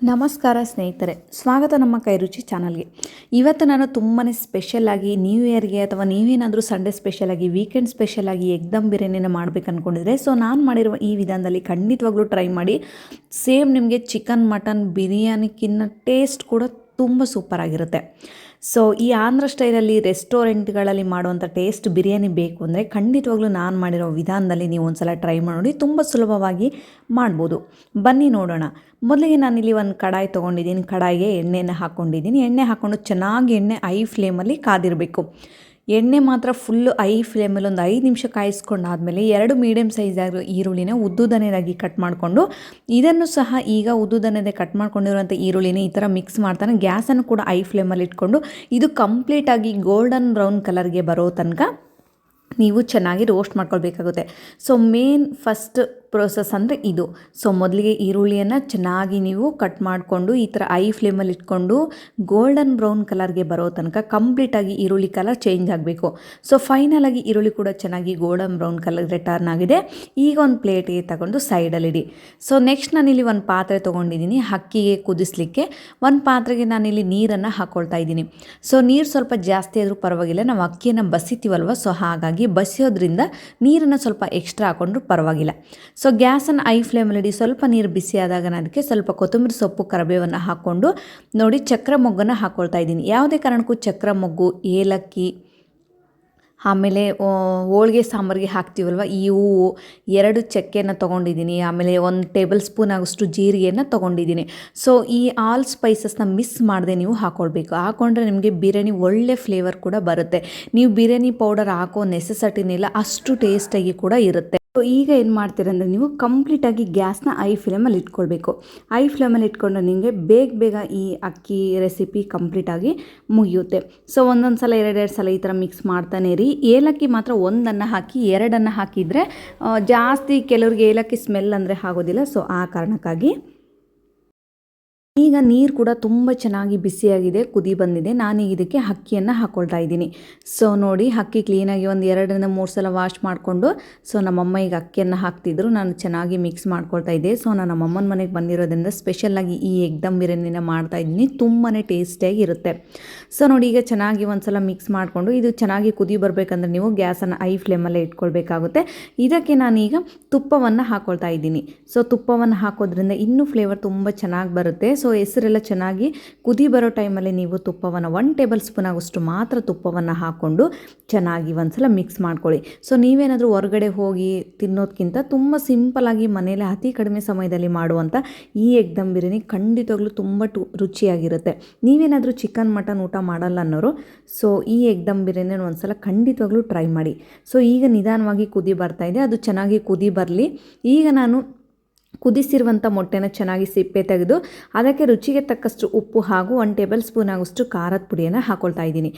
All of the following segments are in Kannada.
ನಮಸ್ಕಾರ ಸ್ನೇಹಿತರೆ, ಸ್ವಾಗತ ನಮ್ಮ ಕೈರುಚಿ ಚಾನಲ್ಗೆ. ಇವತ್ತು ನಾನು ತುಂಬಾ ಸ್ಪೆಷಲಾಗಿ ನ್ಯೂ ಇಯರ್ಗೆ ಅಥವಾ ನೀವೇನಾದರೂ ಸಂಡೇ ಸ್ಪೆಷಲಾಗಿ ವೀಕೆಂಡ್ ಸ್ಪೆಷಲಾಗಿ ಎಗ್ ದಮ್ ಬಿರಿಯಾನಿನ ಮಾಡಬೇಕು ಅಂದ್ಕೊಂಡಿದ್ರೆ ನಾನು ಮಾಡಿರುವ ಈ ವಿಧಾನದಲ್ಲಿ ಖಂಡಿತವಾಗ್ಲೂ ಟ್ರೈ ಮಾಡಿ. ಸೇಮ್ ನಿಮಗೆ ಚಿಕನ್ ಮಟನ್ ಬಿರಿಯಾನಿಕ್ಕಿಂತ ಟೇಸ್ಟ್ ಕೂಡ ತುಂಬ ಸೂಪರಾಗಿರುತ್ತೆ. ಈ ಆಂಧ್ರ ಸ್ಟೈಲಲ್ಲಿ ರೆಸ್ಟೋರೆಂಟ್ಗಳಲ್ಲಿ ಮಾಡುವಂಥ ಟೇಸ್ಟ್ ಬಿರಿಯಾನಿ ಬೇಕು ಅಂದರೆ ಖಂಡಿತವಾಗ್ಲೂ ನಾನು ಮಾಡಿರೋ ವಿಧಾನದಲ್ಲಿ ನೀವು ಒಂದು ಸಲ ಟ್ರೈ ಮಾಡಿ. ತುಂಬ ಸುಲಭವಾಗಿ ಮಾಡ್ಬೋದು. ಬನ್ನಿ ನೋಡೋಣ. ಮೊದಲಿಗೆ ನಾನಿಲ್ಲಿ ಒಂದು ಕಡಾಯಿ ತೊಗೊಂಡಿದ್ದೀನಿ. ಕಡಾಯಿಗೆ ಎಣ್ಣೆನ ಹಾಕ್ಕೊಂಡಿದ್ದೀನಿ. ಎಣ್ಣೆ ಹಾಕ್ಕೊಂಡು ಚೆನ್ನಾಗಿ ಎಣ್ಣೆ ಐ ಫ್ಲೇಮಲ್ಲಿ ಕಾದಿರಬೇಕು. ಎಣ್ಣೆ ಮಾತ್ರ ಫುಲ್ಲು ಐ ಫ್ಲೇಮಲ್ಲಿ ಒಂದು 5 ನಿಮಿಷ ಕಾಯಿಸ್ಕೊಂಡಾದಮೇಲೆ 2 ಮೀಡಿಯಮ್ ಸೈಜ್ ಈರುಳ್ಳಿನ ಉದ್ದುದನೆಯಾಗಿ ಕಟ್ ಮಾಡಿಕೊಂಡು, ಇದನ್ನು ಸಹ ಈಗ ಉದ್ದುದನೆದೇ ಕಟ್ ಮಾಡ್ಕೊಂಡಿರುವಂಥ ಈರುಳ್ಳಿನ ಈ ಥರ ಮಿಕ್ಸ್ ಮಾಡ್ತಾನೆ. ಗ್ಯಾಸನ್ನು ಕೂಡ ಐ ಫ್ಲೇಮಲ್ಲಿ ಇಟ್ಕೊಂಡು ಇದು ಕಂಪ್ಲೀಟಾಗಿ ಗೋಲ್ಡನ್ ಬ್ರೌನ್ ಕಲರ್ಗೆ ಬರೋ ತನಕ ನೀವು ಚೆನ್ನಾಗಿ ರೋಸ್ಟ್ ಮಾಡ್ಕೊಳ್ಬೇಕಾಗುತ್ತೆ. ಮೇನ್ ಫಸ್ಟ್ ಪ್ರೋಸೆಸ್ ಅಂದರೆ ಇದು. ಮೊದಲಿಗೆ ಈರುಳ್ಳಿಯನ್ನು ಚೆನ್ನಾಗಿ ನೀವು ಕಟ್ ಮಾಡಿಕೊಂಡು ಈ ಥರ ಐ ಫ್ಲೇಮಲ್ಲಿ ಇಟ್ಕೊಂಡು ಗೋಲ್ಡನ್ ಬ್ರೌನ್ ಕಲರ್ಗೆ ಬರೋ ತನಕ ಕಂಪ್ಲೀಟಾಗಿ ಈರುಳ್ಳಿ ಕಲರ್ ಚೇಂಜ್ ಆಗಬೇಕು. ಫೈನಲಾಗಿ ಈರುಳ್ಳಿ ಕೂಡ ಚೆನ್ನಾಗಿ ಗೋಲ್ಡನ್ ಬ್ರೌನ್ ಕಲರ್ಗೆ ಟರ್ನ್ ಆಗಿದೆ. ಈಗ ಒಂದು ಪ್ಲೇಟಿಗೆ ತಗೊಂಡು ಸೈಡಲ್ಲಿಡಿ. ನೆಕ್ಸ್ಟ್ ನಾನಿಲ್ಲಿ ಒಂದು ಪಾತ್ರೆ ತೊಗೊಂಡಿದ್ದೀನಿ ಅಕ್ಕಿಗೆ ಕುದಿಸ್ಲಿಕ್ಕೆ. ಒಂದು ಪಾತ್ರೆಗೆ ನಾನಿಲ್ಲಿ ನೀರನ್ನು ಹಾಕ್ಕೊಳ್ತಾ ಇದ್ದೀನಿ. ನೀರು ಸ್ವಲ್ಪ ಜಾಸ್ತಿ ಆದರೂ ಪರವಾಗಿಲ್ಲ, ನಾವು ಅಕ್ಕಿಯನ್ನು ಬಸಿತೀವಲ್ವ, ಹಾಗಾಗಿ ಬಸಿಯೋದ್ರಿಂದ ನೀರನ್ನು ಸ್ವಲ್ಪ ಎಕ್ಸ್ಟ್ರಾ ಹಾಕ್ಕೊಂಡ್ರೂ ಪರವಾಗಿಲ್ಲ. ಗ್ಯಾಸನ್ನು ಐ ಫ್ಲೇಮಲ್ಲಿಡಿ. ಸ್ವಲ್ಪ ನೀರು ಬಿಸಿ ಆದಾಗ ನಾನು ಅದಕ್ಕೆ ಸ್ವಲ್ಪ ಕೊತ್ತಂಬರಿ ಸೊಪ್ಪು ಕರಿಬೇವನ್ನು ಹಾಕ್ಕೊಂಡು ನೋಡಿ ಚಕ್ರ ಮೊಗ್ಗನ್ನು ಹಾಕ್ಕೊಳ್ತಾ ಇದ್ದೀನಿ. ಯಾವುದೇ ಕಾರಣಕ್ಕೂ ಚಕ್ರ ಮೊಗ್ಗು, ಏಲಕ್ಕಿ, ಆಮೇಲೆ ಹೋಳಿಗೆ ಸಾಂಬಾರಿಗೆ ಹಾಕ್ತೀವಲ್ವ ಈ ಹೂವು, 2 ಚಕ್ಕೆಯನ್ನು ತೊಗೊಂಡಿದ್ದೀನಿ. ಆಮೇಲೆ 1 ಟೇಬಲ್ ಸ್ಪೂನ್ ಆಗೋಷ್ಟು ಜೀರಿಗೆಯನ್ನು ತೊಗೊಂಡಿದ್ದೀನಿ. ಈ ಆಲ್ ಸ್ಪೈಸಸ್ನ ಮಿಸ್ ಮಾಡದೆ ನೀವು ಹಾಕ್ಕೊಳ್ಬೇಕು. ಹಾಕ್ಕೊಂಡ್ರೆ ನಿಮಗೆ ಬಿರಿಯಾನಿ ಒಳ್ಳೆ ಫ್ಲೇವರ್ ಕೂಡ ಬರುತ್ತೆ. ನೀವು ಬಿರಿಯಾನಿ ಪೌಡರ್ ಹಾಕೋ ನೆಸೆಸಿಟಿನಿಲ್ಲ, ಅಷ್ಟು ಟೇಸ್ಟಾಗಿ ಕೂಡ ಇರುತ್ತೆ. ಈಗ ಏನು ಮಾಡ್ತೀರಂದರೆ ನೀವು ಕಂಪ್ಲೀಟಾಗಿ ಗ್ಯಾಸ್ನ ಐ ಫ್ಲೇಮಲ್ಲಿ ಇಟ್ಕೊಳ್ಬೇಕು. ಐ ಫ್ಲೇಮಲ್ಲಿ ಇಟ್ಕೊಂಡ್ರೆ ನಿಮಗೆ ಬೇಗ ಈ ಅಕ್ಕಿ ರೆಸಿಪಿ ಕಂಪ್ಲೀಟಾಗಿ ಮುಗಿಯುತ್ತೆ. ಒಂದೊಂದು ಸಲ 2 ಸಲ ಈ ಥರ ಮಿಕ್ಸ್ ಮಾಡ್ತಾನೆ ಇರಿ. ಏಲಕ್ಕಿ ಮಾತ್ರ 1 ಹಾಕಿ 2 ಹಾಕಿದರೆ ಜಾಸ್ತಿ ಕೆಲವ್ರಿಗೆ ಏಲಕ್ಕಿ ಸ್ಮೆಲ್ ಅಂದರೆ ಆಗೋದಿಲ್ಲ. ಆ ಕಾರಣಕ್ಕಾಗಿ ಈಗ ನೀರು ಕೂಡ ತುಂಬ ಚೆನ್ನಾಗಿ ಬಿಸಿಯಾಗಿದೆ, ಕುದಿ ಬಂದಿದೆ. ನಾನೀಗ ಇದಕ್ಕೆ ಅಕ್ಕಿಯನ್ನು ಹಾಕ್ಕೊಳ್ತಾ ಇದ್ದೀನಿ. ನೋಡಿ ಅಕ್ಕಿ ಕ್ಲೀನಾಗಿ ಒಂದು 2-3 ಸಲ ವಾಶ್ ಮಾಡಿಕೊಂಡು ನಮ್ಮಮ್ಮ ಈಗ ಅಕ್ಕಿಯನ್ನು ಹಾಕ್ತಿದ್ರು. ನಾನು ಚೆನ್ನಾಗಿ ಮಿಕ್ಸ್ ಮಾಡ್ಕೊಳ್ತಾ ಇದ್ದೆ. ನಾನು ನಮ್ಮಮ್ಮನ ಮನೆಗೆ ಬಂದಿರೋದ್ರಿಂದ ಸ್ಪೆಷಲಾಗಿ ಈ ಎಗ್ ದಮ್ ಬಿರಿಯಾನಿನ ಮಾಡ್ತಾ ಇದ್ದೀನಿ. ತುಂಬಾ ಟೇಸ್ಟಿಯಾಗಿ ಇರುತ್ತೆ. ನೋಡಿ ಈಗ ಚೆನ್ನಾಗಿ ಒಂದು ಸಲ ಮಿಕ್ಸ್ ಮಾಡಿಕೊಂಡು ಇದು ಚೆನ್ನಾಗಿ ಕುದಿ ಬರಬೇಕಂದ್ರೆ ನೀವು ಗ್ಯಾಸನ್ನು ಐ ಫ್ಲೇಮಲ್ಲೇ ಇಟ್ಕೊಳ್ಬೇಕಾಗುತ್ತೆ. ಇದಕ್ಕೆ ನಾನೀಗ ತುಪ್ಪವನ್ನು ಹಾಕ್ಕೊಳ್ತಾ ಇದ್ದೀನಿ. ತುಪ್ಪವನ್ನು ಹಾಕೋದ್ರಿಂದ ಇನ್ನೂ ಫ್ಲೇವರ್ ತುಂಬ ಚೆನ್ನಾಗಿ ಬರುತ್ತೆ. ಹೆಸರೆಲ್ಲ ಚೆನ್ನಾಗಿ ಕುದಿ ಬರೋ ಟೈಮಲ್ಲಿ ನೀವು ತುಪ್ಪವನ್ನು 1 ಟೇಬಲ್ ಸ್ಪೂನ್ ಆಗೋಷ್ಟು ಮಾತ್ರ ತುಪ್ಪವನ್ನು ಹಾಕ್ಕೊಂಡು ಚೆನ್ನಾಗಿ ಒಂದ್ಸಲ ಮಿಕ್ಸ್ ಮಾಡ್ಕೊಳ್ಳಿ. ನೀವೇನಾದರೂ ಹೊರಗಡೆ ಹೋಗಿ ತಿನ್ನೋದಕ್ಕಿಂತ ತುಂಬ ಸಿಂಪಲಾಗಿ ಮನೆಯಲ್ಲೇ ಅತಿ ಕಡಿಮೆ ಸಮಯದಲ್ಲಿ ಮಾಡುವಂಥ ಈ ಎಗ್ ದಮ್ ಬಿರಿಯಾನಿ ಖಂಡಿತವಾಗ್ಲೂ ತುಂಬ ರುಚಿಯಾಗಿರುತ್ತೆ. ನೀವೇನಾದರೂ ಚಿಕನ್ ಮಟನ್ ಊಟ ಮಾಡಲ್ಲ ಅನ್ನೋರು ಈ ಎಗ್ ದಮ್ ಬಿರಿಯಾನಿನ ಒಂದ್ಸಲ ಖಂಡಿತವಾಗ್ಲೂ ಟ್ರೈ ಮಾಡಿ. ಈಗ ನಿಧಾನವಾಗಿ ಕುದಿ ಬರ್ತಾ ಇದೆ, ಅದು ಚೆನ್ನಾಗಿ ಕುದಿ ಬರಲಿ. ಈಗ ನಾನು ಕುದಿಸಿರುವಂಥ ಮೊಟ್ಟೆನ ಚೆನ್ನಾಗಿ ಸಿಪ್ಪೆ ತೆಗೆದು ಅದಕ್ಕೆ ರುಚಿಗೆ ತಕ್ಕಷ್ಟು ಉಪ್ಪು ಹಾಗೂ 1 ಟೇಬಲ್ ಸ್ಪೂನ್ ಆಗೋಷ್ಟು ಖಾರದ ಪುಡಿಯನ್ನು ಹಾಕ್ಕೊಳ್ತಾ ಇದ್ದೀನಿ.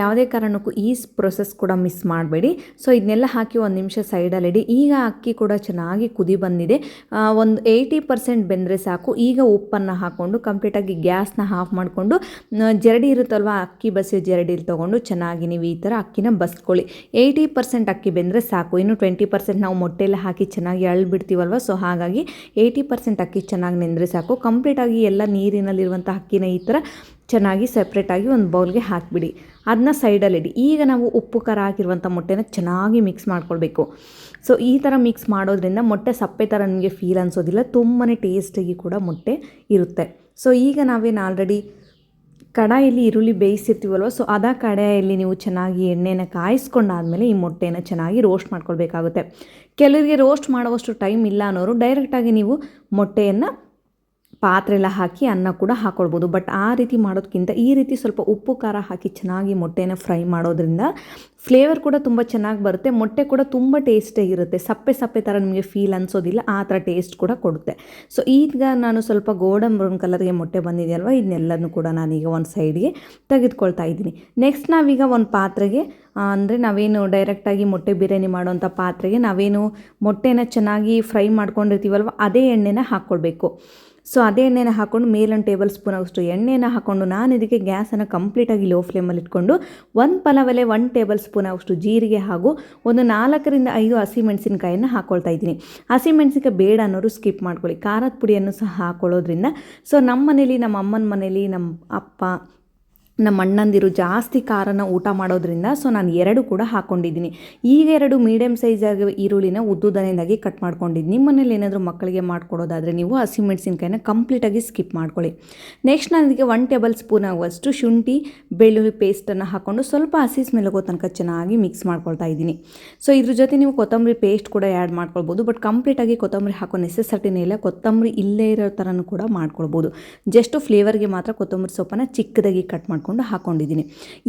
ಯಾವುದೇ ಕಾರಣಕ್ಕೂ ಈ ಪ್ರೊಸೆಸ್ ಕೂಡ ಮಿಸ್ ಮಾಡಬೇಡಿ. ಇದನ್ನೆಲ್ಲ ಹಾಕಿ 1 ನಿಮಿಷ ಸೈಡಲ್ಲಿಡಿ. ಈಗ ಅಕ್ಕಿ ಕೂಡ ಚೆನ್ನಾಗಿ ಕುದಿ ಬಂದಿದೆ. ಒಂದು 80% ಬೆಂದರೆ ಸಾಕು. ಈಗ ಉಪ್ಪನ್ನು ಹಾಕ್ಕೊಂಡು ಕಂಪ್ಲೀಟಾಗಿ ಗ್ಯಾಸ್ನ ಆಫ್ ಮಾಡಿಕೊಂಡು ಜರಡಿ ಇರುತ್ತಲ್ವ, ಅಕ್ಕಿ ಬಸಿಯೋ ಜರಡಿಲಿ ತೊಗೊಂಡು ಚೆನ್ನಾಗಿ ನೀವು ಈ ಥರ ಅಕ್ಕಿನ ಬಸ್ಕೊಳ್ಳಿ. 80% ಅಕ್ಕಿ ಬೆಂದರೆ ಸಾಕು. ಇನ್ನು 20% ನಾವು ಮೊಟ್ಟೆಲ್ಲ ಹಾಕಿ ಚೆನ್ನಾಗಿ ಅಳ್ಬಿಡ್ತೀವಲ್ವ, ಹಾಗಾಗಿ 80% ಅಕ್ಕಿ ಚೆನ್ನಾಗಿ ನೆಂದರೆ ಸಾಕು. ಕಂಪ್ಲೀಟಾಗಿ ಎಲ್ಲ ನೀರಿನಲ್ಲಿರುವಂಥ ಅಕ್ಕಿನ ಈ ಥರ ಚೆನ್ನಾಗಿ ಸೆಪ್ರೇಟಾಗಿ ಒಂದು ಬೌಲ್ಗೆ ಹಾಕಿಬಿಡಿ. ಅದನ್ನ ಸೈಡಲ್ಲಿಡಿ. ಈಗ ನಾವು ಉಪ್ಪು ಖಾರ ಹಾಕಿರುವಂಥ ಮೊಟ್ಟೆನ ಚೆನ್ನಾಗಿ ಮಿಕ್ಸ್ ಮಾಡ್ಕೊಳ್ಬೇಕು. ಈ ಥರ ಮಿಕ್ಸ್ ಮಾಡೋದ್ರಿಂದ ಮೊಟ್ಟೆ ಸಪ್ಪೆ ಥರ ನಿಮಗೆ ಫೀಲ್ ಅನಿಸೋದಿಲ್ಲ, ತುಂಬಾ ಟೇಸ್ಟಾಗಿ ಕೂಡ ಮೊಟ್ಟೆ ಇರುತ್ತೆ. ಈಗ ನಾವೇನು ಆಲ್ರೆಡಿ ಕಡಾಯಲ್ಲಿ ಈರುಳ್ಳಿ ಬೇಯಿಸಿರ್ತೀವಲ್ವ, ಅದೇ ಕಡಾಯಲ್ಲಿ ನೀವು ಚೆನ್ನಾಗಿ ಎಣ್ಣೆನ ಕಾಯಿಸ್ಕೊಂಡಾದಮೇಲೆ ಈ ಮೊಟ್ಟೆನ ಚೆನ್ನಾಗಿ ರೋಸ್ಟ್ ಮಾಡ್ಕೊಳ್ಬೇಕಾಗುತ್ತೆ. ಕೆಲವರಿಗೆ ರೋಸ್ಟ್ ಮಾಡುವಷ್ಟು ಟೈಮ್ ಇಲ್ಲ ಅನ್ನೋರು ಡೈರೆಕ್ಟಾಗಿ ನೀವು ಮೊಟ್ಟೆಯನ್ನು ಪಾತ್ರೆಲ್ಲ ಹಾಕಿ ಅನ್ನ ಕೂಡ ಹಾಕ್ಕೊಳ್ಬೋದು. ಬಟ್ ಆ ರೀತಿ ಮಾಡೋದಕ್ಕಿಂತ ಈ ರೀತಿ ಸ್ವಲ್ಪ ಉಪ್ಪು ಖಾರ ಹಾಕಿ ಚೆನ್ನಾಗಿ ಮೊಟ್ಟೆನ ಫ್ರೈ ಮಾಡೋದ್ರಿಂದ ಫ್ಲೇವರ್ ಕೂಡ ತುಂಬ ಚೆನ್ನಾಗಿ ಬರುತ್ತೆ. ಮೊಟ್ಟೆ ಕೂಡ ತುಂಬ ಟೇಸ್ಟಾಗಿರುತ್ತೆ. ಸಪ್ಪೆ ಥರ ನಿಮಗೆ ಫೀಲ್ ಅನಿಸೋದಿಲ್ಲ, ಆ ಥರ ಟೇಸ್ಟ್ ಕೂಡ ಕೊಡುತ್ತೆ. ಈಗ ನಾನು ಸ್ವಲ್ಪ ಗೋಲ್ಡನ್ ಬ್ರೌನ್ ಕಲರ್ಗೆ ಮೊಟ್ಟೆ ಬಂದಿದೆಯಲ್ವ, ಇದನ್ನೆಲ್ಲನೂ ಕೂಡ ನಾನೀಗ ಒಂದು ಸೈಡ್ಗೆ ತೆಗೆದುಕೊಳ್ತಾ ಇದ್ದೀನಿ. ನೆಕ್ಸ್ಟ್ ನಾವೀಗ ಒಂದು ಪಾತ್ರೆಗೆ ಅಂದರೆ ನಾವೇನು ಡೈರೆಕ್ಟಾಗಿ ಮೊಟ್ಟೆ ಬಿರಿಯಾನಿ ಮಾಡೋವಂಥ ಪಾತ್ರೆಗೆ ನಾವೇನು ಮೊಟ್ಟೆನ ಚೆನ್ನಾಗಿ ಫ್ರೈ ಮಾಡ್ಕೊಂಡಿರ್ತೀವಲ್ವ, ಅದೇ ಎಣ್ಣೆನ ಹಾಕ್ಕೊಳ್ಬೇಕು. ಸೊ ಅದೇ ಎಣ್ಣೆನ ಹಾಕ್ಕೊಂಡು ಮೇಲೊಂದು ಟೇಬಲ್ ಸ್ಪೂನ್ ಆಗೋಷ್ಟು ಎಣ್ಣೆನ ಹಾಕ್ಕೊಂಡು ನಾನು ಇದಕ್ಕೆ ಗ್ಯಾಸನ್ನು ಕಂಪ್ಲೀಟಾಗಿ ಲೋ ಫ್ಲೇಮಲ್ಲಿ ಇಟ್ಕೊಂಡು ಒಂದು ಪಲಾವ್ ಎಲೆ 1 ಟೇಬಲ್ ಸ್ಪೂನ್ ಆಗೋಷ್ಟು ಜೀರಿಗೆ ಹಾಗೂ ಒಂದು 4 ರಿಂದ 5 ಹಸಿಮೆಣಸಿನಕಾಯನ್ನು ಹಾಕ್ಕೊಳ್ತಾ ಇದ್ದೀನಿ. ಹಸಿಮೆಣಸಿನಕಾಯಿ ಬೇಡ ಅನ್ನೋರು ಸ್ಕಿಪ್ ಮಾಡ್ಕೊಳ್ಳಿ. ಖಾರದ ಪುಡಿಯನ್ನು ಸಹ ಹಾಕ್ಕೊಳ್ಳೋದ್ರಿಂದ ಸೊ ನಮ್ಮ ಮನೇಲಿ, ನಮ್ಮ ಅಮ್ಮನ ಮನೇಲಿ, ನಮ್ಮ ಅಪ್ಪ, ನಮ್ಮ ಅಣ್ಣಂದಿರು ಜಾಸ್ತಿ ಖಾರನ ಊಟ ಮಾಡೋದ್ರಿಂದ ಸೊ ನಾನು 2 ಕೂಡ ಹಾಕ್ಕೊಂಡಿದ್ದೀನಿ. ಈಗ 2 ಮೀಡಿಯಮ್ ಸೈಜಾಗಿ ಈರುಳ್ಳಿನ ಉದ್ದುದನೇದಾಗಿ ಕಟ್ ಮಾಡ್ಕೊಂಡಿದ್ದೀನಿ. ನಿಮ್ಮ ಮನೇಲಿ ಏನಾದರೂ ಮಕ್ಕಳಿಗೆ ಮಾಡ್ಕೊಡೋದಾದರೆ ನೀವು ಹಸಿಮೆಣಸಿನ್ಕಾಯಿನ ಕಂಪ್ಲೀಟಾಗಿ ಸ್ಕಿಪ್ ಮಾಡ್ಕೊಳ್ಳಿ. ನೆಕ್ಸ್ಟ್ ನಾನು ಇದಕ್ಕೆ 1 ಟೇಬಲ್ ಸ್ಪೂನ್ ಆಗುವಷ್ಟು ಶುಂಠಿ ಬೆಳ್ಳುಳ್ಳಿ ಪೇಸ್ಟನ್ನು ಹಾಕ್ಕೊಂಡು ಸ್ವಲ್ಪ ಹಸಿ ಸ್ಮೆಲ್ ಹೋಗೋ ತನಕ ಚೆನ್ನಾಗಿ ಮಿಕ್ಸ್ ಮಾಡ್ಕೊಳ್ತಾ ಇದ್ದೀನಿ. ಸೊ ಇದ್ರ ಜೊತೆ ನೀವು ಕೊತ್ತಂಬರಿ ಪೇಸ್ಟ್ ಕೂಡ ಆ್ಯಡ್ ಮಾಡ್ಕೊಳ್ಬೋದು. ಬಟ್ ಕಂಪ್ಲೀಟಾಗಿ ಕೊತ್ತಂಬರಿ ಹಾಕೋ ನೆಸೆಸಿಟಿನೇ ಇಲ್ಲ. ಕೊತ್ತಂಬರಿ ಇಲ್ಲೇ ಇರೋ ಥರನೂ ಕೂಡ ಮಾಡ್ಕೊಳ್ಬೋದು. ಜಸ್ಟ್ ಫ್ಲೇವರ್ಗೆ ಮಾತ್ರ ಕೊತ್ತಂಬರಿ ಸೊಪ್ಪನ್ನು ಚಿಕ್ಕದಾಗಿ ಕಟ್ ಮಾಡ್ಕೊಂಡು ಹಾಕೊಂಡಿದ್ದೀನಿ.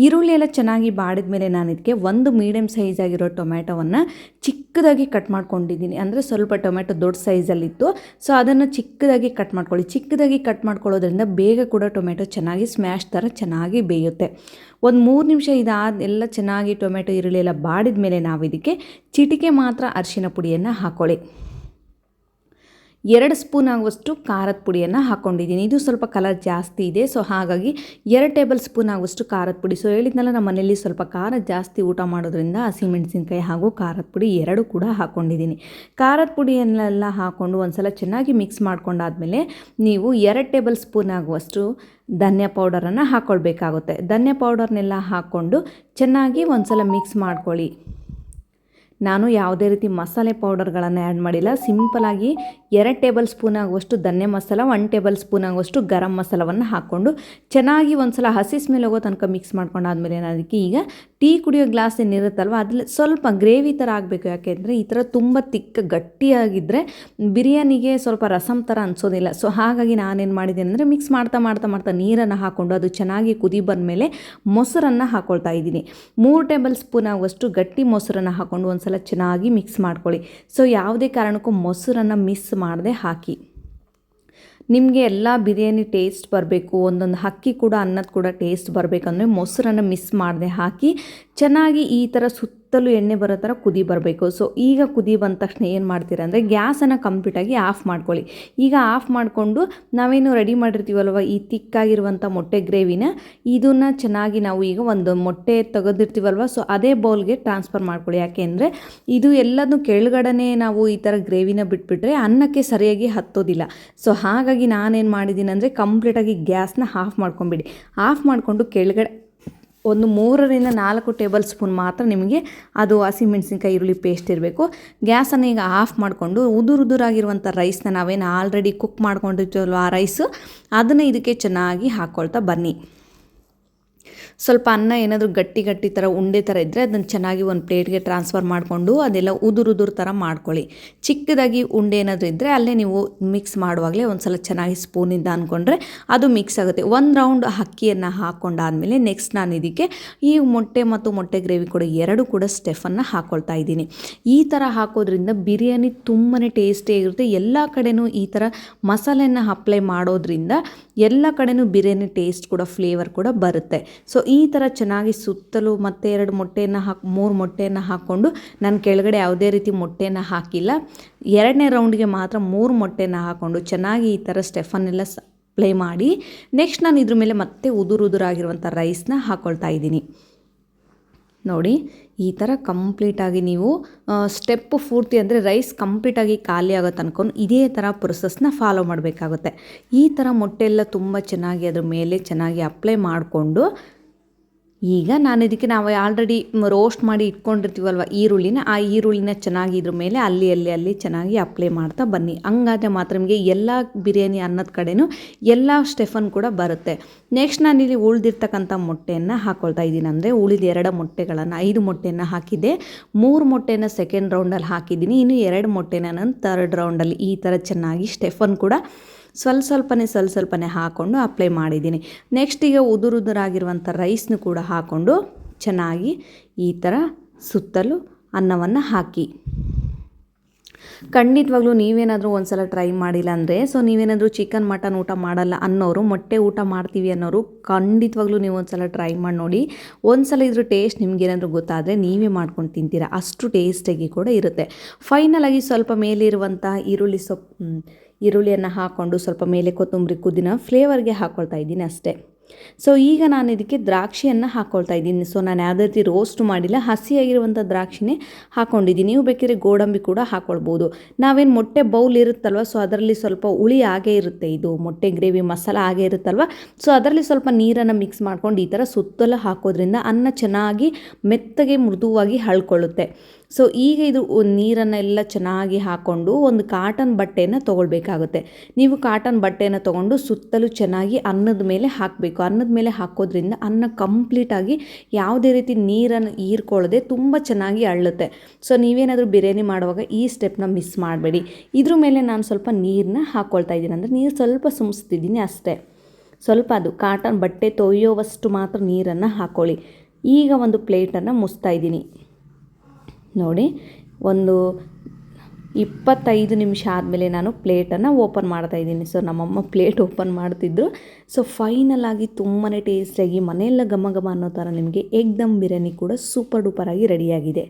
ಈರುಳ್ಳಿ ಎಲ್ಲ ಚೆನ್ನಾಗಿ ಬಾಡಿದ ಮೇಲೆ ನಾನು ಇದಕ್ಕೆ 1 ಮೀಡಿಯಮ್ ಸೈಜ್ ಆಗಿರೋ ಟೊಮ್ಯಾಟೊವನ್ನು ಚಿಕ್ಕದಾಗಿ ಕಟ್ ಮಾಡ್ಕೊಂಡಿದ್ದೀನಿ. ಅಂದರೆ ಸ್ವಲ್ಪ ಟೊಮ್ಯಾಟೊ ದೊಡ್ಡ ಸೈಜಲ್ಲಿತ್ತು. ಸೊ ಅದನ್ನು ಚಿಕ್ಕದಾಗಿ ಕಟ್ ಮಾಡ್ಕೊಳ್ಳಿ. ಚಿಕ್ಕದಾಗಿ ಕಟ್ ಮಾಡ್ಕೊಳ್ಳೋದ್ರಿಂದ ಬೇಗ ಕೂಡ ಟೊಮ್ಯಾಟೊ ಚೆನ್ನಾಗಿ ಸ್ಮ್ಯಾಶ್ ಥರ ಚೆನ್ನಾಗಿ ಬೇಯುತ್ತೆ. ಒಂದು 3 ನಿಮಿಷ ಎಲ್ಲ ಚೆನ್ನಾಗಿ ಟೊಮೆಟೊ ಈರುಳ್ಳಿ ಎಲ್ಲ ಬಾಡಿದ ಮೇಲೆ ನಾವು ಇದಕ್ಕೆ ಚಿಟಿಕೆ ಮಾತ್ರ ಅರಿಶಿನ ಪುಡಿಯನ್ನು ಹಾಕ್ಕೊಳ್ಳಿ. 2 ಸ್ಪೂನ್ ಆಗುವಷ್ಟು ಖಾರದ ಪುಡಿಯನ್ನು ಹಾಕ್ಕೊಂಡಿದ್ದೀನಿ. ಇದು ಸ್ವಲ್ಪ ಕಲರ್ ಜಾಸ್ತಿ ಇದೆ. ಸೊ ಹಾಗಾಗಿ 2 ಟೇಬಲ್ ಸ್ಪೂನ್ ಆಗುವಷ್ಟು ಖಾರದ ಪುಡಿ. ಸೊ ಹೇಳಿದ್ನಲ್ಲ, ನಮ್ಮ ಮನೆಯಲ್ಲಿ ಸ್ವಲ್ಪ ಖಾರ ಜಾಸ್ತಿ ಊಟ ಮಾಡೋದ್ರಿಂದ ಹಸಿಮೆಣಸಿನ್ಕಾಯಿ ಹಾಗೂ ಖಾರದ ಪುಡಿ 2 ಕೂಡ ಹಾಕ್ಕೊಂಡಿದ್ದೀನಿ. ಖಾರದ ಪುಡಿಯನ್ನೆಲ್ಲ ಹಾಕ್ಕೊಂಡು ಒಂದ್ಸಲ ಚೆನ್ನಾಗಿ ಮಿಕ್ಸ್ ಮಾಡ್ಕೊಂಡಾದ್ಮೇಲೆ ನೀವು 2 ಟೇಬಲ್ ಸ್ಪೂನ್ ಆಗುವಷ್ಟು ಧನಿಯಾ ಪೌಡರನ್ನು ಹಾಕ್ಕೊಳ್ಬೇಕಾಗುತ್ತೆ. ಧನಿಯಾ ಪೌಡರ್ನೆಲ್ಲ ಹಾಕ್ಕೊಂಡು ಚೆನ್ನಾಗಿ ಒಂದ್ಸಲ ಮಿಕ್ಸ್ ಮಾಡ್ಕೊಳ್ಳಿ. ನಾನು ಯಾವುದೇ ರೀತಿ ಮಸಾಲೆ ಪೌಡರ್ಗಳನ್ನು ಆ್ಯಡ್ ಮಾಡಿಲ್ಲ. ಸಿಂಪಲಾಗಿ 2 ಟೇಬಲ್ ಸ್ಪೂನ್ ಆಗುವಷ್ಟು ಧನ್ಯ ಮಸಾಲ, 1 ಟೇಬಲ್ ಸ್ಪೂನ್ ಆಗುವಷ್ಟು ಗರಂ ಮಸಾಲವನ್ನು ಹಾಕ್ಕೊಂಡು ಚೆನ್ನಾಗಿ ಒಂದ್ಸಲ ಹಸಿ ಸ್ಮೆಲ್ ಹೋಗೋ ತನಕ ಮಿಕ್ಸ್ ಮಾಡ್ಕೊಂಡಾದ್ಮೇಲೆ ನಾನು ಅದಕ್ಕೆ ಈಗ ಟೀ ಕುಡಿಯೋ ಗ್ಲಾಸ್ ಏನಿರುತ್ತಲ್ವ ಅದ್ರಲ್ಲಿ ಸ್ವಲ್ಪ ಗ್ರೇವಿ ಥರ ಆಗಬೇಕು. ಯಾಕೆಂದರೆ ಈ ಥರ ತುಂಬ ಗಟ್ಟಿಯಾಗಿದ್ದರೆ ಬಿರಿಯಾನಿಗೆ ಸ್ವಲ್ಪ ರಸಮ್ ಥರ ಅನಿಸೋದಿಲ್ಲ. ಸೊ ಹಾಗಾಗಿ ನಾನೇನು ಮಾಡಿದ್ದೀನಿ ಅಂದರೆ ಮಿಕ್ಸ್ ಮಾಡ್ತಾ ನೀರನ್ನು ಹಾಕ್ಕೊಂಡು ಅದು ಚೆನ್ನಾಗಿ ಕುದಿ ಬಂದಮೇಲೆ ಮೊಸರನ್ನು ಹಾಕ್ಕೊಳ್ತಾ ಇದ್ದೀನಿ. 3 ಟೇಬಲ್ ಸ್ಪೂನ್ ಆಗುವಷ್ಟು ಗಟ್ಟಿ ಮೊಸರನ್ನು ಹಾಕ್ಕೊಂಡು ಒಂದ್ಸಲ ಚೆನ್ನಾಗಿ ಮಿಕ್ಸ್ ಮಾಡ್ಕೊಳ್ಳಿ. ಸೊ ಯಾವುದೇ ಕಾರಣಕ್ಕೂ ಮೊಸರನ್ನು ಮಿಸ್ ಮಾಡದೆ ಹಾಕಿ. ನಿಮಗೆ ಎಲ್ಲ ಬಿರಿಯಾನಿ ಟೇಸ್ಟ್ ಬರಬೇಕು, ಒಂದೊಂದು ಅಕ್ಕಿ ಕೂಡ ಅನ್ನದ ಕೂಡ ಟೇಸ್ಟ್ ಬರಬೇಕಂದ್ರೆ ಮೊಸರನ್ನು ಮಿಸ್ ಮಾಡದೆ ಹಾಕಿ ಚೆನ್ನಾಗಿ ಈ ಥರ ಸುತ್ತಲೂ ಎಣ್ಣೆ ಬರೋ ಥರ ಕುದಿ ಬರಬೇಕು. ಸೊ ಈಗ ಕುದಿ ಬಂದ ತಕ್ಷಣ ಏನು ಮಾಡ್ತೀರಾ ಅಂದರೆ ಗ್ಯಾಸನ್ನು ಕಂಪ್ಲೀಟಾಗಿ ಆಫ್ ಮಾಡ್ಕೊಳ್ಳಿ. ಈಗ ಆಫ್ ಮಾಡಿಕೊಂಡು ನಾವೇನು ರೆಡಿ ಮಾಡಿರ್ತೀವಲ್ವ ಈ ತಿಕ್ಕಾಗಿರುವಂಥ ಮೊಟ್ಟೆ ಗ್ರೇವಿನ, ಇದನ್ನು ಚೆನ್ನಾಗಿ ನಾವು ಈಗ ಒಂದು ಮೊಟ್ಟೆ ತೆಗೆದಿರ್ತೀವಲ್ವ ಸೊ ಅದೇ ಬೌಲ್ಗೆ ಟ್ರಾನ್ಸ್ಫರ್ ಮಾಡ್ಕೊಳ್ಳಿ. ಯಾಕೆಂದರೆ ಇದು ಎಲ್ಲದೂ ಕೆಳಗಡೆ ನಾವು ಈ ಥರ ಗ್ರೇವಿನ ಬಿಟ್ಬಿಟ್ರೆ ಅನ್ನಕ್ಕೆ ಸರಿಯಾಗಿ ಹತ್ತೋದಿಲ್ಲ. ಸೊ ಹಾಗಾಗಿ ನಾನೇನು ಮಾಡಿದ್ದೀನಿ ಅಂದರೆ ಕಂಪ್ಲೀಟಾಗಿ ಗ್ಯಾಸ್ನ ಆಫ್ ಮಾಡ್ಕೊಂಬಿಡಿ. ಆಫ್ ಮಾಡಿಕೊಂಡು ಕೆಳಗಡೆ ಒಂದು 3 ರಿಂದ 4 ಟೇಬಲ್ ಸ್ಪೂನ್ ಮಾತ್ರ ನಿಮಗೆ ಅದು ಹಸಿಮೆಣಸಿನ್ಕಾಯಿ ಈರುಳ್ಳಿ ಪೇಸ್ಟ್ ಇರಬೇಕು. ಗ್ಯಾಸನ್ನು ಈಗ ಆಫ್ ಮಾಡಿಕೊಂಡು ಉದುರಾಗಿರುವಂಥ ರೈಸ್ನ ನಾವೇನು ಆಲ್ರೆಡಿ ಕುಕ್ ಮಾಡ್ಕೊಂಡಿರ್ತೀವಲ್ವ ಆ ರೈಸು ಅದನ್ನು ಇದಕ್ಕೆ ಚೆನ್ನಾಗಿ ಹಾಕ್ಕೊಳ್ತಾ ಬನ್ನಿ. ಸ್ವಲ್ಪ ಅನ್ನ ಏನಾದರೂ ಗಟ್ಟಿ ಥರ ಉಂಡೆ ಥರ ಇದ್ದರೆ ಅದನ್ನು ಚೆನ್ನಾಗಿ ಒಂದು ಪ್ಲೇಟ್ಗೆ ಟ್ರಾನ್ಸ್ಫರ್ ಮಾಡಿಕೊಂಡು ಅದೆಲ್ಲ ಉದುರು ಥರ ಮಾಡ್ಕೊಳ್ಳಿ. ಚಿಕ್ಕದಾಗಿ ಉಂಡೆ ಏನಾದರೂ ಇದ್ದರೆ ಅಲ್ಲೇ ನೀವು ಮಿಕ್ಸ್ ಮಾಡುವಾಗಲೇ ಒಂದು ಸಲ ಚೆನ್ನಾಗಿ ಸ್ಪೂನಿಂದ ಅಂದ್ಕೊಂಡ್ರೆ ಅದು ಮಿಕ್ಸ್ ಆಗುತ್ತೆ. 1 ರೌಂಡ್ ಅಕ್ಕಿಯನ್ನು ಹಾಕ್ಕೊಂಡಾದಮೇಲೆ ನೆಕ್ಸ್ಟ್ ನಾನು ಇದಕ್ಕೆ ಈ ಮೊಟ್ಟೆ ಮತ್ತು ಮೊಟ್ಟೆ ಗ್ರೇವಿ ಕೂಡ 2 ಕೂಡ ಸ್ಟೆಫನ್ನು ಹಾಕ್ಕೊಳ್ತಾ ಇದ್ದೀನಿ. ಈ ಥರ ಹಾಕೋದ್ರಿಂದ ಬಿರಿಯಾನಿ ತುಂಬಾ ಟೇಸ್ಟಿಯಾಗಿರುತ್ತೆ. ಎಲ್ಲ ಕಡೆನೂ ಈ ಥರ ಮಸಾಲೆಯನ್ನು ಅಪ್ಲೈ ಮಾಡೋದ್ರಿಂದ ಎಲ್ಲ ಕಡೆನೂ ಬಿರಿಯಾನಿ ಟೇಸ್ಟ್ ಕೂಡ ಫ್ಲೇವರ್ ಕೂಡ ಬರುತ್ತೆ. ಸೊ ಈ ಥರ ಚೆನ್ನಾಗಿ ಸುತ್ತಲೂ ಮತ್ತೆ 2 ಮೊಟ್ಟೆಯನ್ನು 3 ಮೊಟ್ಟೆಯನ್ನು ಹಾಕ್ಕೊಂಡು ನಾನು ಕೆಳಗಡೆ ಯಾವುದೇ ರೀತಿ ಮೊಟ್ಟೆಯನ್ನು ಹಾಕಿಲ್ಲ. 2ನೇ ರೌಂಡ್ಗೆ ಮಾತ್ರ 3 ಮೊಟ್ಟೆಯನ್ನು ಹಾಕ್ಕೊಂಡು ಚೆನ್ನಾಗಿ ಈ ಥರ ಸ್ಟೆಫನ್ನೆಲ್ಲ ಅಪ್ಲೈ ಮಾಡಿ ನೆಕ್ಸ್ಟ್ ನಾನು ಇದ್ರ ಮೇಲೆ ಮತ್ತೆ ಉದುರಾಗಿರುವಂಥ ರೈಸ್ನ ಹಾಕ್ಕೊಳ್ತಾ ಇದ್ದೀನಿ. ನೋಡಿ ಈ ಥರ ಕಂಪ್ಲೀಟಾಗಿ ನೀವು ಸ್ಟೆಪ್ಪು ಪೂರ್ತಿ ಅಂದರೆ ರೈಸ್ ಕಂಪ್ಲೀಟಾಗಿ ಖಾಲಿ ಆಗೋ ತನಕ ಇದೇ ಥರ ಪ್ರೊಸೆಸ್ನ ಫಾಲೋ ಮಾಡಬೇಕಾಗುತ್ತೆ. ಈ ಥರ ಮೊಟ್ಟೆ ಎಲ್ಲ ತುಂಬ ಚೆನ್ನಾಗಿ ಅದ್ರ ಮೇಲೆ ಚೆನ್ನಾಗಿ ಅಪ್ಲೈ ಮಾಡಿಕೊಂಡು ಈಗ ನಾನು ಇದಕ್ಕೆ ನಾವು ಆಲ್ರೆಡಿ ರೋಸ್ಟ್ ಮಾಡಿ ಇಟ್ಕೊಂಡಿರ್ತೀವಲ್ವ ಈರುಳ್ಳಿನ, ಆ ಈರುಳ್ಳಿನ ಚೆನ್ನಾಗಿ ಇದ್ರ ಮೇಲೆ ಅಲ್ಲಿ ಚೆನ್ನಾಗಿ ಅಪ್ಲೈ ಮಾಡ್ತಾ ಬನ್ನಿ. ಹಂಗಾದರೆ ಮಾತ್ರ ನಿಮಗೆ ಎಲ್ಲ ಬಿರಿಯಾನಿ ಅನ್ನದ ಕಡೆನೂ ಎಲ್ಲ ಸ್ಟೆಫನ್ ಕೂಡ ಬರುತ್ತೆ. ನೆಕ್ಸ್ಟ್ ನಾನಿಲ್ಲಿ ಉಳಿದಿರ್ತಕ್ಕಂಥ ಮೊಟ್ಟೆಯನ್ನು ಹಾಕ್ಕೊಳ್ತಾ ಇದ್ದೀನಿ. ಅಂದರೆ ಉಳಿದ 2 ಮೊಟ್ಟೆಗಳನ್ನು 5 ಮೊಟ್ಟೆಯನ್ನು ಹಾಕಿದ್ದೆ. 3 ಮೊಟ್ಟೆನ ಸೆಕೆಂಡ್ ರೌಂಡಲ್ಲಿ ಹಾಕಿದ್ದೀನಿ. ಇನ್ನು 2 ಮೊಟ್ಟೆನ ನಾನು ಥರ್ಡ್ ರೌಂಡಲ್ಲಿ ಈ ಥರ ಚೆನ್ನಾಗಿ ಸ್ಟೆಫನ್ ಕೂಡ ಸ್ವಲ್ಪನೇ ಹಾಕ್ಕೊಂಡು ಅಪ್ಲೈ ಮಾಡಿದ್ದೀನಿ. ನೆಕ್ಸ್ಟ್ ಈಗ ಉದುರಾಗಿರುವಂಥ ರೈಸ್ನು ಕೂಡ ಹಾಕ್ಕೊಂಡು ಚೆನ್ನಾಗಿ ಈ ಥರ ಸುತ್ತಲೂ ಅನ್ನವನ್ನು ಹಾಕಿ. ಖಂಡಿತವಾಗ್ಲೂ ನೀವೇನಾದರೂ ಒಂದು ಸಲ ಟ್ರೈ ಮಾಡಿಲ್ಲ ಅಂದರೆ, ಸೊ ನೀವೇನಾದರೂ ಚಿಕನ್ ಮಟನ್ ಊಟ ಮಾಡಲ್ಲ ಅನ್ನೋರು, ಮೊಟ್ಟೆ ಊಟ ಮಾಡ್ತೀವಿ ಅನ್ನೋರು ಖಂಡಿತವಾಗ್ಲೂ ನೀವು ಒಂದು ಸಲ ಟ್ರೈ ಮಾಡಿ ನೋಡಿ. ಒಂದು ಸಲ ಇದ್ರ ಟೇಸ್ಟ್ ನಿಮಗೇನಾದರೂ ಗೊತ್ತಾದರೆ ನೀವೇ ಮಾಡ್ಕೊಂಡು ತಿಂತೀರಾ, ಅಷ್ಟು ಟೇಸ್ಟಾಗಿ ಕೂಡ ಇರುತ್ತೆ. ಫೈನಲಾಗಿ ಸ್ವಲ್ಪ ಮೇಲಿರುವಂಥ ಈರುಳ್ಳಿಯನ್ನು ಹಾಕ್ಕೊಂಡು ಸ್ವಲ್ಪ ಮೇಲೆ ಕೊತ್ತಂಬರಿ ಪುದೀನ ಫ್ಲೇವರ್ಗೆ ಹಾಕ್ಕೊಳ್ತಾ ಇದ್ದೀನಿ ಅಷ್ಟೇ. ಸೊ ಈಗ ನಾನು ಇದಕ್ಕೆ ದ್ರಾಕ್ಷಿಯನ್ನು ಹಾಕ್ಕೊಳ್ತಾ ಇದ್ದೀನಿ. ಸೊ ನಾನು ಯಾವುದೇ ರೀತಿ ರೋಸ್ಟ್ ಮಾಡಿಲ್ಲ, ಹಸಿಯಾಗಿರುವಂಥ ದ್ರಾಕ್ಷಿನೇ ಹಾಕ್ಕೊಂಡಿದ್ದೀನಿ. ನೀವು ಬೇಕಿದ್ರೆ ಗೋಡಂಬಿ ಕೂಡ ಹಾಕ್ಕೊಳ್ಬೋದು. ನಾವೇನು ಮೊಟ್ಟೆ ಬೌಲ್ ಇರುತ್ತಲ್ವ, ಸೊ ಅದರಲ್ಲಿ ಸ್ವಲ್ಪ ಹುಳಿ ಆಗೇ ಇರುತ್ತೆ, ಇದು ಮೊಟ್ಟೆ ಗ್ರೇವಿ ಮಸಾಲ ಆಗೇ ಇರುತ್ತಲ್ವ, ಸೊ ಅದರಲ್ಲಿ ಸ್ವಲ್ಪ ನೀರನ್ನು ಮಿಕ್ಸ್ ಮಾಡ್ಕೊಂಡು ಈ ಥರ ಸುತ್ತಲೂ ಹಾಕೋದ್ರಿಂದ ಅನ್ನ ಚೆನ್ನಾಗಿ ಮೆತ್ತಗೆ ಮೃದುವಾಗಿ ಹಳ್ಕೊಳ್ಳುತ್ತೆ. ಸೊ ಈಗ ಇದು ನೀರನ್ನೆಲ್ಲ ಚೆನ್ನಾಗಿ ಹಾಕ್ಕೊಂಡು ಒಂದು ಕಾಟನ್ ಬಟ್ಟೆಯನ್ನು ತೊಗೊಳ್ಬೇಕಾಗುತ್ತೆ. ನೀವು ಕಾಟನ್ ಬಟ್ಟೆಯನ್ನು ತೊಗೊಂಡು ಸುತ್ತಲೂ ಚೆನ್ನಾಗಿ ಅನ್ನದ ಮೇಲೆ ಹಾಕಬೇಕು. ಅನ್ನದ ಮೇಲೆ ಹಾಕೋದ್ರಿಂದ ಅನ್ನ ಕಂಪ್ಲೀಟಾಗಿ ಯಾವುದೇ ರೀತಿ ನೀರನ್ನು ಹೀರ್ಕೊಳ್ಳದೆ ತುಂಬ ಚೆನ್ನಾಗಿ ಅಳ್ಳುತ್ತೆ. ಸೊ ನೀವೇನಾದರೂ ಬಿರಿಯಾನಿ ಮಾಡುವಾಗ ಈ ಸ್ಟೆಪ್ನ ಮಿಸ್ ಮಾಡಬೇಡಿ. ಇದ್ರ ಮೇಲೆ ನಾನು ಸ್ವಲ್ಪ ನೀರನ್ನ ಹಾಕ್ಕೊಳ್ತಾ ಇದ್ದೀನಿ, ಅಂದರೆ ನೀರು ಸ್ವಲ್ಪ ಸುಮಿಸ್ತಿದ್ದೀನಿ ಅಷ್ಟೇ. ಸ್ವಲ್ಪ ಅದು ಕಾಟನ್ ಬಟ್ಟೆ ತೊಯ್ಯೋವಷ್ಟು ಮಾತ್ರ ನೀರನ್ನು ಹಾಕ್ಕೊಳ್ಳಿ. ಈಗ ಒಂದು ಪ್ಲೇಟನ್ನು ಮುಚ್ತಾ ಇದ್ದೀನಿ. ನೋಡಿ, ಒಂದು 25 ನಿಮಿಷ ಆದಮೇಲೆ ನಾನು ಪ್ಲೇಟನ್ನು ಓಪನ್ ಮಾಡ್ತಾಯಿದ್ದೀನಿ. ಸೊ ನಮ್ಮಮ್ಮ ಪ್ಲೇಟ್ ಓಪನ್ ಮಾಡ್ತಿದ್ರು. ಸೊ ಫೈನಲ್ ಆಗಿ ತುಂಬಾ ಟೇಸ್ಟಿಯಾಗಿ ಮನೆಯೆಲ್ಲ ಘಮ ಘಮ ಅನ್ನೋ ಥರ ನಿಮಗೆ ಎಗ್ ದಮ್ ಬಿರಿಯಾನಿ ಕೂಡ ಸೂಪರ್ ಡೂಪರಾಗಿ ರೆಡಿಯಾಗಿದೆ.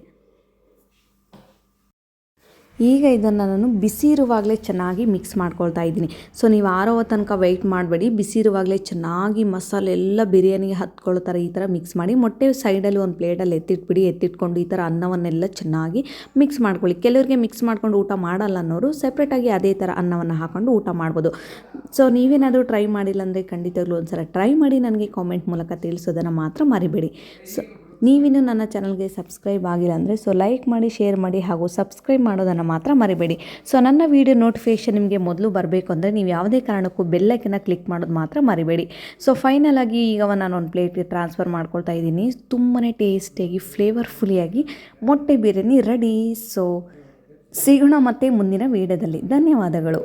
ಈಗ ಇದನ್ನು ನಾನು ಬಿಸಿ ಇರುವಾಗಲೇ ಚೆನ್ನಾಗಿ ಮಿಕ್ಸ್ ಮಾಡ್ಕೊಳ್ತಾ ಇದ್ದೀನಿ. ಸೊ ನೀವು ಆರೋವ ತನಕ ವೆಯ್ಟ್ ಮಾಡಬೇಡಿ, ಬಿಸಿ ಇರುವಾಗಲೇ ಚೆನ್ನಾಗಿ ಮಸಾಲೆ ಎಲ್ಲ ಬಿರಿಯಾನಿಗೆ ಹತ್ಕೊಳ್ಳೋ ಥರ ಈ ಥರ ಮಿಕ್ಸ್ ಮಾಡಿ. ಮೊಟ್ಟೆ ಸೈಡಲ್ಲಿ ಒಂದು ಪ್ಲೇಟಲ್ಲಿ ಎತ್ತಿಟ್ಬಿಡಿ. ಎತ್ತಿಟ್ಕೊಂಡು ಈ ಥರ ಅನ್ನವನ್ನೆಲ್ಲ ಚೆನ್ನಾಗಿ ಮಿಕ್ಸ್ ಮಾಡ್ಕೊಳ್ಳಿ. ಕೆಲವರಿಗೆ ಮಿಕ್ಸ್ ಮಾಡ್ಕೊಂಡು ಊಟ ಮಾಡಲ್ಲ ಅನ್ನೋರು ಸೆಪ್ರೇಟಾಗಿ ಅದೇ ಥರ ಅನ್ನವನ್ನು ಹಾಕ್ಕೊಂಡು ಊಟ ಮಾಡ್ಬೋದು. ಸೊ ನೀವೇನಾದರೂ ಟ್ರೈ ಮಾಡಿಲ್ಲ ಅಂದರೆ ಖಂಡಿತವಾಗ್ಲೂ ಒಂದು ಸಲ ಟ್ರೈ ಮಾಡಿ ನನಗೆ ಕಾಮೆಂಟ್ ಮೂಲಕ ತಿಳಿಸೋದನ್ನು ಮಾತ್ರ ಮರಿಬೇಡಿ. ಸೊ ನೀವಿನ್ನೂ ನನ್ನ ಚಾನಲ್ಗೆ ಸಬ್ಸ್ಕ್ರೈಬ್ ಆಗಿಲ್ಲ ಅಂದರೆ ಸೊ ಲೈಕ್ ಮಾಡಿ, ಶೇರ್ ಮಾಡಿ ಹಾಗೂ ಸಬ್ಸ್ಕ್ರೈಬ್ ಮಾಡೋದನ್ನು ಮಾತ್ರ ಮರಿಬೇಡಿ. ಸೊ ನನ್ನ ವೀಡಿಯೋ ನೋಟಿಫಿಕೇಷನ್ ನಿಮಗೆ ಮೊದಲು ಬರಬೇಕು ಅಂದರೆ ನೀವು ಯಾವುದೇ ಕಾರಣಕ್ಕೂ ಬೆಲ್ಲೈಕನ್ನ ಕ್ಲಿಕ್ ಮಾಡೋದು ಮಾತ್ರ ಮರಿಬೇಡಿ. ಸೊ ಫೈನಲ್ ಆಗಿ ಈಗ ನಾನು ಒಂದು ಪ್ಲೇಟ್ಗೆ ಟ್ರಾನ್ಸ್ಫರ್ ಮಾಡ್ಕೊಳ್ತಾ ಇದ್ದೀನಿ. ತುಂಬಾ ಟೇಸ್ಟಿಯಾಗಿ ಫ್ಲೇವರ್ಫುಲ್ಲಿಯಾಗಿ ಮೊಟ್ಟೆ ಬಿರಿಯಾನಿ ರೆಡಿ. ಸೊ ಸಿಗೋಣ ಮತ್ತೆ ಮುಂದಿನ ವೀಡಿಯೋದಲ್ಲಿ. ಧನ್ಯವಾದಗಳು.